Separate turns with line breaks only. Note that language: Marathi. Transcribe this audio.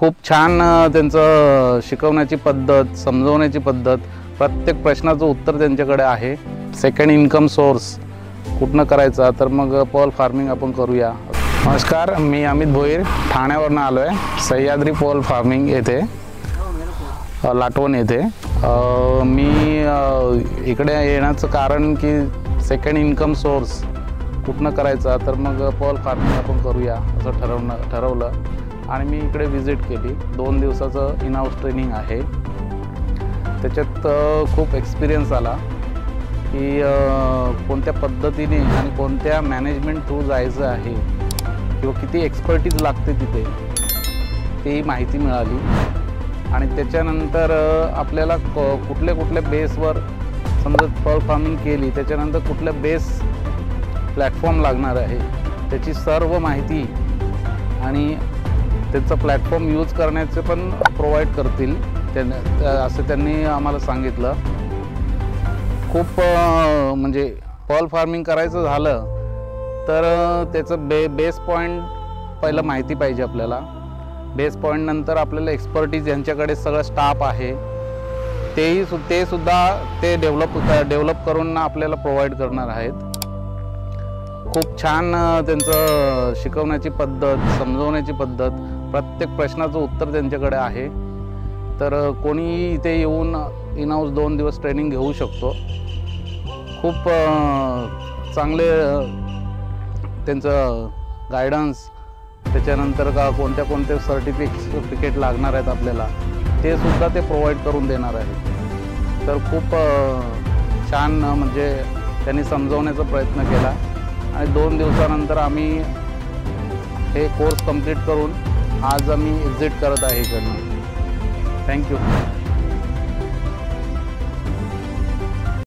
खूप छान त्यांचं शिकवण्याची पद्धत, समजवण्याची पद्धत, प्रत्येक प्रश्नाचं उत्तर त्यांच्याकडे आहे। सेकंड इन्कम सोर्स कुठनं करायचा, तर मग पर्ल फार्मिंग आपण करूया। नमस्कार, मी अमित भोईर ठाण्यावरून आलो आहे। सह्याद्री पर्ल फार्मिंग येथे लाटवण येथे मी इकडे येण्याचं कारण की सेकंड इन्कम सोर्स कुठनं करायचा, तर मग पर्ल फार्मिंग आपण करूया असं ठरवलं आणि मी इकडे विजिट केली। 2 दिवसाचं इन हाऊस ट्रेनिंग आहे। त्याच्यात खूप एक्सपिरियन्स आला की कोणत्या पद्धतीने आणि कोणत्या मॅनेजमेंट थ्रू जायचं आहे किंवा किती एक्सपर्टीज लागते तिथे, तेही माहिती मिळाली। आणि त्याच्यानंतर आपल्याला कुठल्या बेसवर समजा पर्ल फार्मिंग केली, त्याच्यानंतर कुठल्या बेस प्लॅटफॉर्म लागणार आहे त्याची सर्व माहिती आणि त्याचा प्लॅटफॉर्म यूज करण्याचे पण प्रोव्हाइड करतील असं त्यांनी आम्हाला सांगितलं। खूप म्हणजे पर्ल फार्मिंग करायचं झालं तर त्याचं बेस पॉईंट पहिलं माहिती पाहिजे आपल्याला। बेस पॉईंट नंतर आपल्याला एक्सपर्टीज यांच्याकडे सगळं स्टाफ आहे, ते सुद्धा डेव्हलप करून आपल्याला प्रोव्हाइड करणार आहेत। खूप छान त्यांचं शिकवण्याची पद्धत, समजवण्याची पद्धत, प्रत्येक प्रश्नाचं उत्तर त्यांच्याकडे आहे। तर कोणीही इथे येऊन इन हाऊस 2 दिवस ट्रेनिंग घेऊ शकतो। खूप चांगले त्यांचं गायडन्स, त्याच्यानंतर कोणत्या सर्टिफिकेट लागणार आहेत आपल्याला, ते सुद्धा ते प्रोव्हाइड करून देणार आहेत। तर खूप छान म्हणजे त्यांनी समजवण्याचा प्रयत्न केला आणि 2 दिवसानंतर आम्ही हे कोर्स कंप्लीट करून आज आम्ही एक्झिट करत आहे इकडनं। थँक्यू।